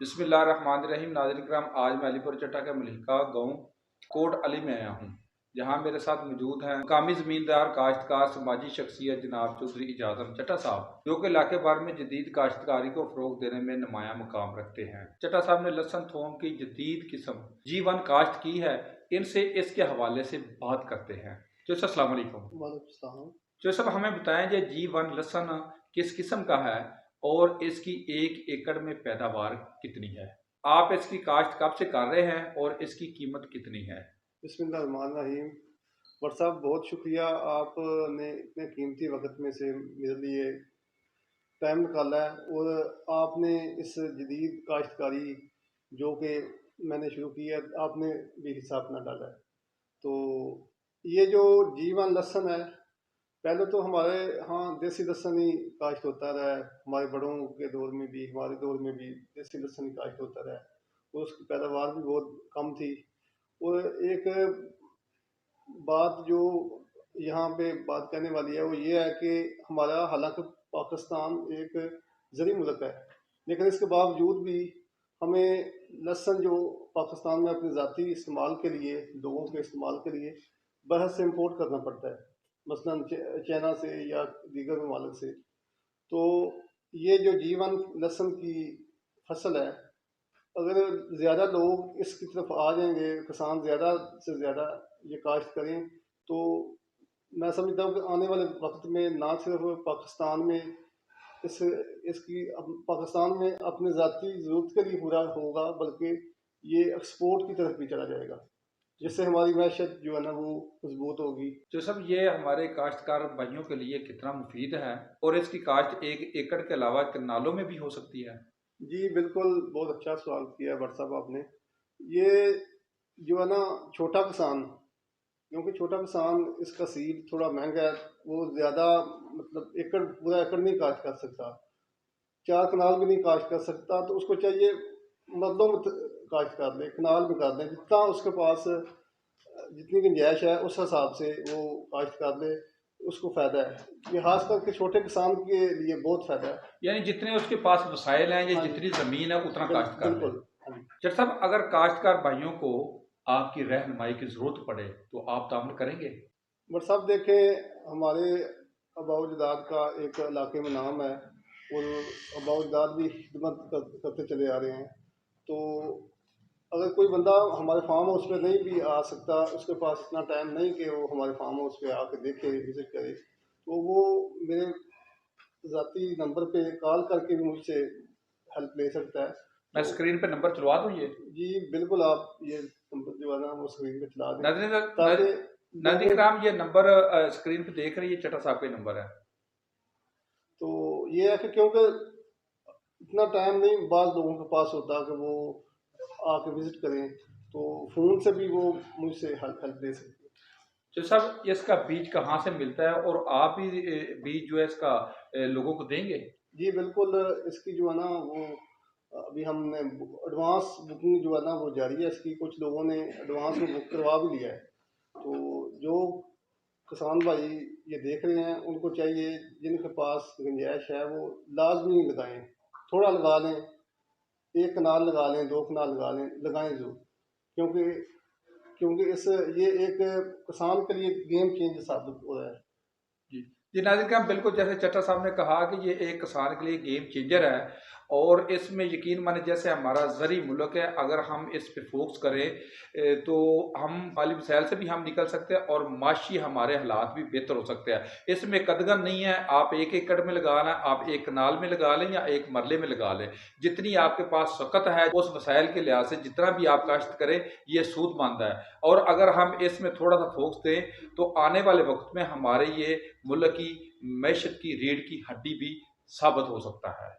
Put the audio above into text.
बिस्मिल्लाहिर्रहमानिर्रहीम। नाज़रीन करام, आज मैं अलीपुर चट्टा के मलिका गाँव कोट अली में आया हूँ, जहाँ मेरे साथ मौजूद हैं मुकामी ज़मींदार काश्तकार समाजी शख्सियत जनाब चौधरी इजाज़म चट्टा साहब, जो कि इलाके भर में जदीद काश्तकारी को फ़रोग़ देने में नुमायां मुकाम रखते हैं। चट्टा साहब ने लहसुन थोम की जदीद किस्म G1 काश्त की है। इनसे इसके हवाले से बात करते हैं। जो सर, अस्सलाम वालेकुम। जो सब हमें बताएं कि G1 लहसुन किस किस्म का है और इसकी एक एकड़ में पैदावार कितनी है। आप इसकी काश्त कब से कर रहे हैं और इसकी कीमत कितनी है। बिस्मिल्लाहिर्रहमानिर्रहीम। वट साहब, बहुत शुक्रिया, आपने इतने कीमती वक्त में से मेरे लिए टाइम निकाला है और आपने इस जदीद काश्तकारी जो कि मैंने शुरू की है, आपने भी हिस्सा अपना डाला है। तो ये जो G1 लहसुन है, पहले तो हमारे यहाँ देसी लहसुन ही काश्त होता रहा है। हमारे बड़ों के दौर में भी, हमारे दौर में भी देसी लहसुन ही काश्त होता रहा है और उसकी पैदावार भी बहुत कम थी। और एक बात जो यहाँ पे बात करने वाली है वो ये है कि हमारा, हालांकि पाकिस्तान एक ज़री मुल्क है, लेकिन इसके बावजूद भी हमें लहसुन जो पाकिस्तान में अपने ज़ाती इस्तेमाल के लिए, लोगों के इस्तेमाल के लिए बाहर से इम्पोर्ट करना पड़ता है, मसलन चाइना से या दीगर ममालिक से। तो ये जो G1 लहसुन की फसल है, अगर ज़्यादा लोग इसकी तरफ आ जाएंगे, किसान ज़्यादा से ज़्यादा ये काश्त करें, तो मैं समझता हूँ कि आने वाले वक्त में ना सिर्फ पाकिस्तान में पाकिस्तान में अपने ज़ाती ज़रूरत के लिए पूरा होगा, बल्कि ये एक्सपोर्ट की तरफ भी चला जाएगा, जिससे हमारी मैशत जो है ना वो मजबूत होगी। जो सब ये हमारे काश्तकार भाइयों के लिए कितना मुफीद है और इसकी काश्त एक एकड़ के अलावा कनालों में भी हो सकती है। जी बिल्कुल, बहुत अच्छा सवाल किया भट्ट साहब आपने। ये जो है ना, छोटा किसान, क्योंकि छोटा किसान इसका सीड थोड़ा महंगा है, वो ज़्यादा मतलब पूरा एकड़ नहीं काश्त कर सकता, 4 कनाल भी नहीं काश्त कर सकता। तो उसको चाहिए मरलों में काश्त कर ले, कनाल में कर ले, जितना उसके पास जितनी गुंजाइश है उस हिसाब से वो काश्त कर ले, उसको फ़ायदा है। ये खास करके छोटे किसान के लिए बहुत फ़ायदा है। यानी जितने उसके पास वसाइल हैं या हाँ, जितनी ज़मीन है उतना काश्त कर ले। बिल्कुल। हाँ जी। जट साहब, अगर काश्तकार भाइयों को आपकी रहनुमाई की ज़रूरत पड़े तो आप तामुल करेंगे। बट साहब देखें, हमारे अबाउजदाद का एक इलाके में नाम है और अबाउजदाद भी खिदमत करते चले आ रहे हैं। तो अगर कोई बंदा हमारे फार्म हाउस पे नहीं भी आ सकता, उसके पास इतना टाइम नहीं कि वो हमारे फार्म हाउस पे आके देखे, विजिट करे, तो वो मेरे ज़ाती नंबर पे कॉल करके भी मुझसे हेल्प ले सकता है। मैं स्क्रीन पे नंबर चलवा दूँ ये। जी बिल्कुल, आप ये नंबर जो है ना वो स्क्रीन पे चला दें नाज़रीन ताकि कराम, ये नंबर स्क्रीन पे देख रही है, चट्टा साहब का नंबर है। तो ये है कि क्योंकि इतना टाइम नहीं बाज़ लोगों के पास होता कि वो आके विज़िट करें, तो फ़ोन से भी वो मुझसे हेल्प ले सकते हैं। तो साहब, इसका बीज कहाँ से मिलता है और आप ही बीज जो है इसका लोगों को देंगे। जी बिल्कुल, इसकी जो है ना वो अभी हमने एडवांस बुकिंग जो है ना वो जारी है इसकी। कुछ लोगों ने एडवांस में बुक करवा भी लिया है। तो जो किसान भाई ये देख रहे हैं, उनको चाहिए, जिनके पास गुंजाइश है वो लाजमी लगाएं, थोड़ा लगा लें, 1 कनाल लगा लें, 2 कनाल लगा लें, लगाएं ज़रूर, क्योंकि क्योंकि ये एक किसान के लिए गेम चेंज साबित हो रहा है। जी नाज़रीन का बिल्कुल, जैसे चट्टा साहब ने कहा कि ये एक किसान के लिए गेम चेंजर है और इसमें यकीन माने, जैसे हमारा ज़री मुल्क है, अगर हम इस पे फोकस करें तो हम माली वसाइल से भी हम निकल सकते हैं और माशी हमारे हालात भी बेहतर हो सकते हैं। इसमें कदगन नहीं है, आप 1 एकड़ में लगाना, आप 1 कनाल में लगा लें या 1 मरले में लगा लें, जितनी आपके पास वक़्त है उस वसाइल के लिहाज से जितना भी आप काश्त करें ये सूदमंद है। और अगर हम इसमें थोड़ा सा फोकस दें तो आने वाले वक्त में हमारे ये मुल्क की मैशत की रीढ़ की हड्डी भी साबित हो सकता है।